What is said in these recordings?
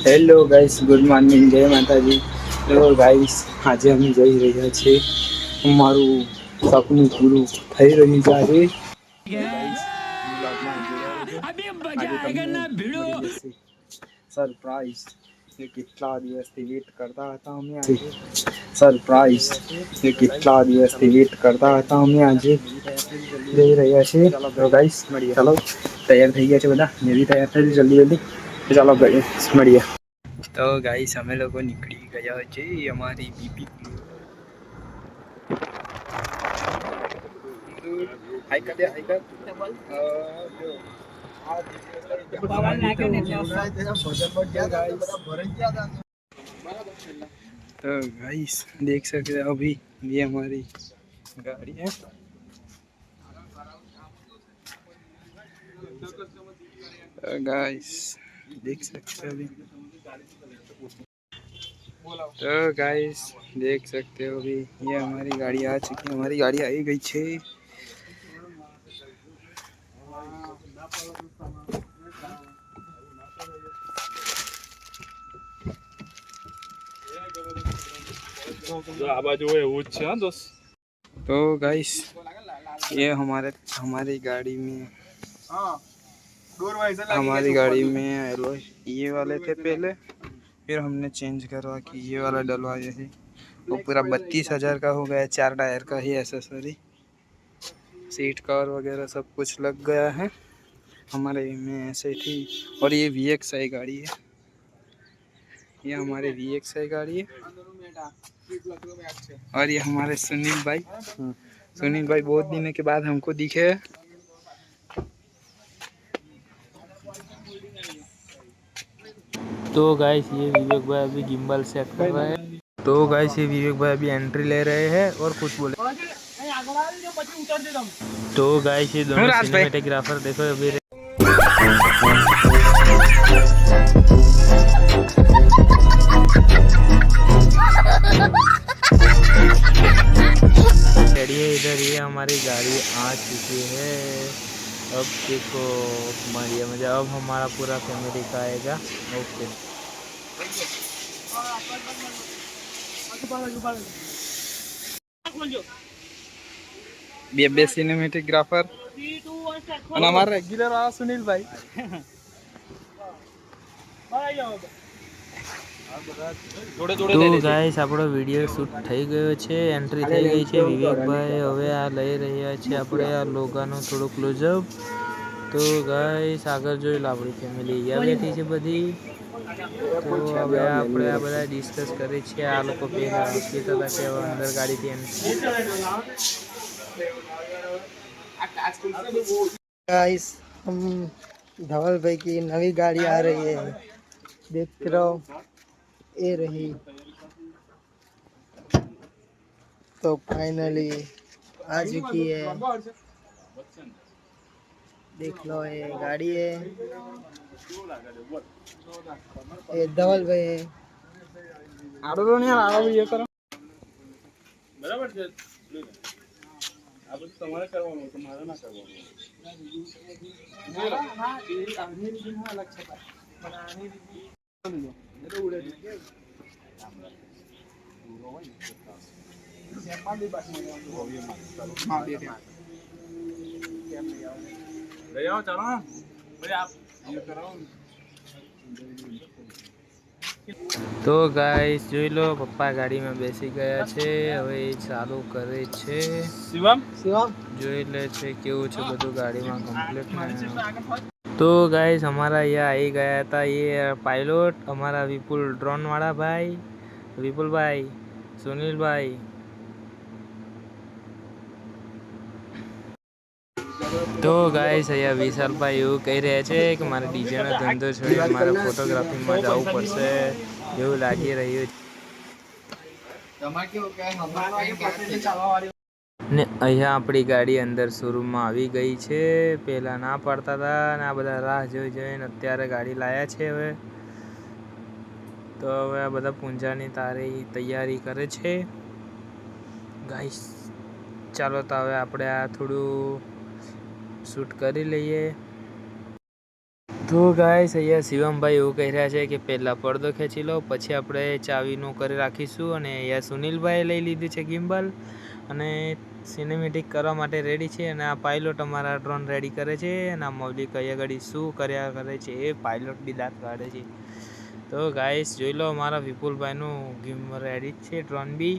Hello guys, good morning, જય માતાજી. તો ગાઈસ, આજે અમે જઈ રહ્યા છીએ, અમારું સપનું પૂરું થઈ રહ્યું છે આજે. તો ગાઈસ, વ્લોગમાં જોડાઈ રહેજો. આજે તમને મળી જશે સરપ્રાઈઝ. એ કેટલા દિવસથી વેટ કરતા હતા અમે આજે. સરપ્રાઈઝ એ કેટલા દિવસથી વેટ કરતા હતા અમે આજે જઈ રહ્યા છીએ. તો ગાઈસ, ચાલો તૈયાર થઈ ગયા છે બધા. મેં બી તૈયાર થઈ જલ્દી જલ્દી. ચાલો ગાઈસ મળીએ. તો ગાઈસ, અમે લોકો નીકળી ગયા છે. અમારી બીબી હાઈ કર દે, હાઈ કર. જો तो गाइस देख सकते हो, अभी ये हमारी गाड़ी है। तो गाइस देख सकते हो अभी, तो गाइस देख सकते हो अभी ये हमारी गाड़ी आ चुकी है। हमारी गाड़ी आई गई है। तो गाइस ये हमारी गाड़ी में एलॉय ये वाले थे पहले, फिर हमने चेंज करवा के ये वाला डलवाए है। वो पूरा 32,000 का हो गया। 4 टायर का ही एसेसरी, सीट कवर वगैरह सब कुछ लग गया है हमारे में ऐसे थी। और ये VXI गाड़ी है, ये हमारे VXI गाड़ी है। और ये हमारे सुनील भाई बहुत दिनों के बाद हमको दिखे। तो गाइस ये विवेक भाई अभी गिम्बल सेट कर रहे हैं। तो गाइस ये विवेक भाई अभी एंट्री ले रहे हैं और कुछ बोले। तो गाइस ये दोनों सिनेमेटोग्राफर देखो अभी रेडी है। इधर ये हमारी गाड़ी आ चुकी है। अब देखो बढ़िया मजा, अब हमारा पूरा फैमिली का आएगा। ओके બે સિનેમેટોગ્રાફર અને અમારા રેગ્યુલર આ સુનિલ ભાઈ. તો ગાઈસ આપણો વિડીયો શૂટ થઈ ગયો છે, એન્ટ્રી થઈ ગઈ છે વિવેકભાઈ. હવે આ લઈ રહ્યા છે આપણે આ લોગાનો થોડો ક્લોઝઅપ. તો ગાઈસ આગળ જોઈ લો, આપણી ફેમિલી અહીંયા બેઠી છે બધી. તો હવે આપણે આ બધા ડિસ્કસ કરીએ છીએ. આ લોકો પહેલા કહેતા હતા કે અંદર ગાડીથી गाइस, हम धवल भाई की नवी गाड़ी आ रही है, देख रहे हो, ये रही। तो फाइनली आ चुकी है, देख लो ये गाड़ी है, ये धवल भाई है। આડો ને યાર, આડો ये કરો બરાબર છે। આ બધું તમારે કરવાનું, તમારે ના કરવાનું। અલગ છે પણ આની એ તો ઉડે છે પૂરો હોય ને સેમ્પલ બી બાકી હા બે કેમ લઈ આવો, લઈ આવો, ચાલો ભાઈ આપ ये कराओ। તો ગાઈસ જોઈ લો, પપ્પા ગાડીમાં બેસી ગયા છે, હવે એ ચાલુ કરે છે। शिवम જોઈ લે છે કેવું છે બધું ગાડીમાં કમ્પ્લીટ। તો ગાઈસ हमारा यहाँ आई गया था ये पायलट हमारा विपुल ड्रोन वाला भाई, विपुल भाई, सुनील भाई। તો ગાઈસ અહીંયા વિશાલભાઈ એવું કહી રહ્યા છે કે મારે ડીજેનો ધંધો છોડી મારે ફોટોગ્રાફીમાં જવું પડશે એવું લાગી રહ્યું છે। ને અહીંયા આપણી ગાડી અંદર શોરૂમમાં આવી ગઈ છે। પહેલાં ના પાડતા હતા ને આ બધા રાહ જોઈ જોઈને અત્યારે ગાડી લાવ્યા છે। હવે તો હવે આ બધા પૂંજાની તૈયારી કરે છે ગાઈસ। ચાલો તો હવે આપણે આ થોડું શૂટ કરી લઈએ। તો ગાઈસ અહીંયા શિવમભાઈ એવું કહી રહ્યા છે કે પહેલાં પડદો ખેંચી લો, પછી આપણે ચાવીનું કરી રાખીશું. અને અહીંયા સુનિલભાઈ લઈ લીધું છે ગિમ્બલ અને સિનેમેટિક કરવા માટે રેડી છે. અને આ પાયલોટ અમારા ડ્રોન રેડી કરે છે. અને આ મૌલિક અહીંયા ઘડી શું કર્યા કરે છે એ પાયલોટ બી દાંત કાઢે છે. તો ગાઈસ જોઈ લો, અમારા વિપુલભાઈનું ગિમ્બલ રેડી જ છે, ડ્રોન બી.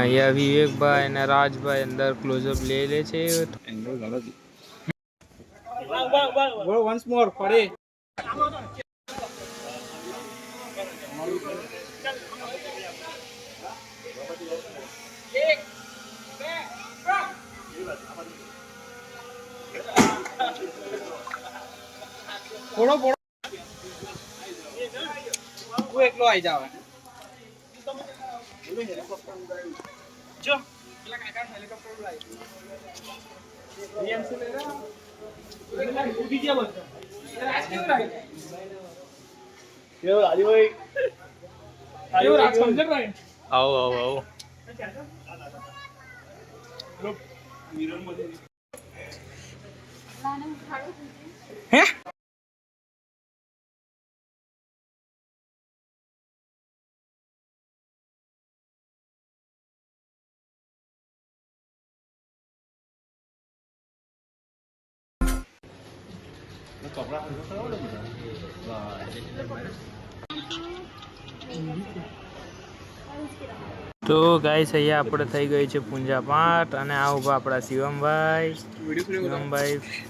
અહીંયા વિવેકભાઈ અને રાજભાઈ અંદર ક્લોઝઅપ લઈ લે છે. once more પડે થોડો તું એકલો આવી જાવ જો પેલા કાકા હેલિકોપ્ટર લાવી એમસી લઈ રહ્યા બીજા બધા રાજ કેવું લાગે કેવું રાજભાઈ કેવું રાજ સમજણ ભાઈ આવો આવો આવો. હે તો ગાઈસ અહીંયા આપણે થઈ ગઈ છે પૂંજા પાઠ. અને આ ઉભા આપણા શિવમભાઈ.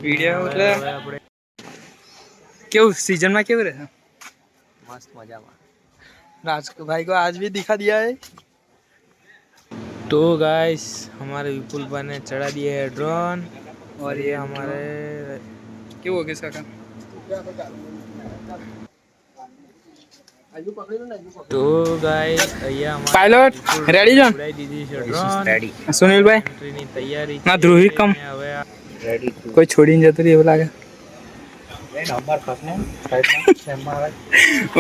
વિડિયો એટલે હવે આપણે કેવું सीजन में કેવું રહે मस्त मजा में। राज भाई को आज भी दिखा दिया है। तो गाइस हमारे विपुल भाई ने चढ़ा दिया है ड्रोन और ये हमारे क्यों हो गया इसका काम? तो गाइस અહીંયા પાયલોટ રેડી છો? ઉડાઈ દીધી છે ડ્રોન. रेडी સુનિલભાઈ એન્ટ્રીની તૈયારી ના ધ્રુવી કમ હવે रेडी કોઈ છોડીને જતું રહ્યું એવું લાગે. नंबर फसने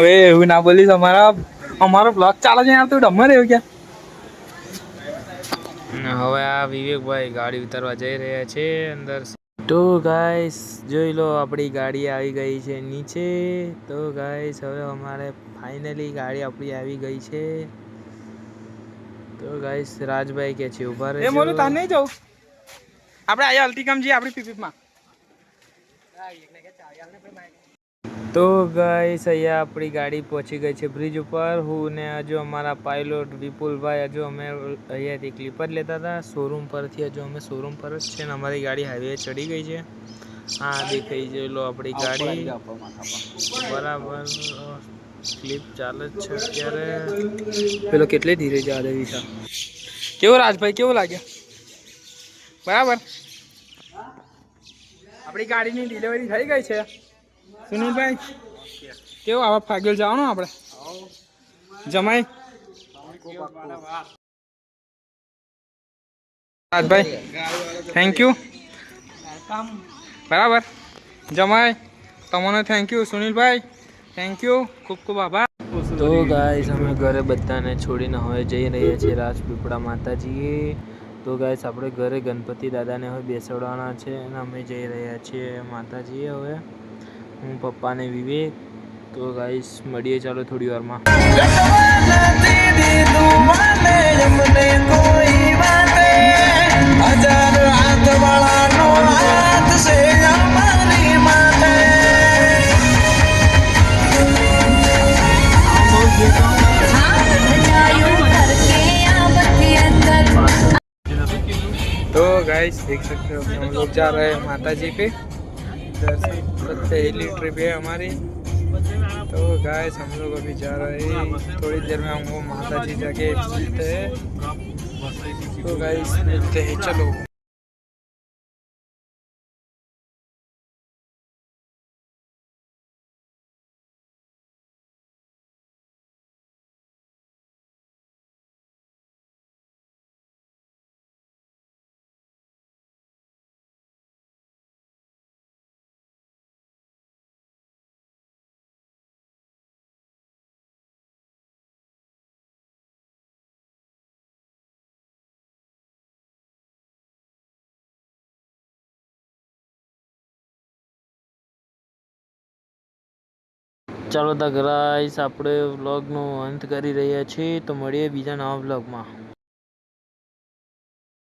ઓએ એવું ના બોલીશ, અમારો બ્લોગ ચાલે છે યાર, તું ડમર એવું ક્યાં? અને હવે આ વિવેકભાઈ ગાડી ઉતારવા જઈ રહ્યા છે અંદર. તો ગાઈસ જોઈ લો, આપણી ગાડી આવી ગઈ છે નીચે. તો ગાઈસ હવે અમારે ફાઇનલી ગાડી આપણી આવી ગઈ છે. તો ગાઈસ રાજભાઈ કે છે ઊભા એ મોલું તાર રહેજો. નહીં જવું, આપણે આયા અલ્ટિકામ જઈએ આપણી પીપીમાં. તો ગાઈસ અહીંયા આપણી ગાડી પહોંચી ગઈ છે બ્રિજ ઉપર. હું ને હજુ અમારા પાયલોટ વિપુલભાઈ હજુ અમે અહીંયાથી ક્લિપર લેતા હતા શોરૂમ પરથી. હજુ અમે શોરૂમ પર જ છે ને અમારી ગાડી હાઈવે ચડી ગઈ છે. હા દેખાઈ જોઈ લો આપણી ગાડી બરાબર ક્લિપ ચાલે જ છે અત્યારે. પેલો કેટલે ધીરે જવા દે વિશા. કેવો રાજભાઈ, કેવું લાગે? બરાબર, આપણી ગાડીની ડિલિવરી થઈ ગઈ છે. સુનિલભાઈ કેવું આવા ફાગેલ જવાનું આપણે જમાઈ? Rajbhai thank you. બરાબર જમાઈ તમને થેન્ક યુ. સુનિલભાઈ થેન્ક યુ, ખૂબ ખૂબ આભાર. તો ગાઈસ અમે ઘરે બધાને છોડીને હવે જઈ રહ્યા છીએ રાજપીપળા માતાજીએ. તો ગાઈસ આપણે ઘરે ગણપતિ દાદાને હવે બેસાડવાના છે અને અમે જઈ રહ્યા છીએ માતાજીએ. હવે હું પપ્પા ને વિવેક. તો ગાઈસ મળીએ ચાલો થોડી વારમાં. तो गाइस देख सकते हो हम लोग जा रहे हैं माता जी पे दर्शन. पहली ट्रिप है हमारी. तो गाइस हम लोग अभी जा रहे हैं, थोड़ी देर में हमको माता जी जाके मिलते हैं. तो गाइस मिलते हैं, चलो. ચાલો તા ગાઈસ આપણે વ્લોગનો અંત કરી રહ્યા છીએ. તો મળીએ બીજા નવા વ્લોગમાં.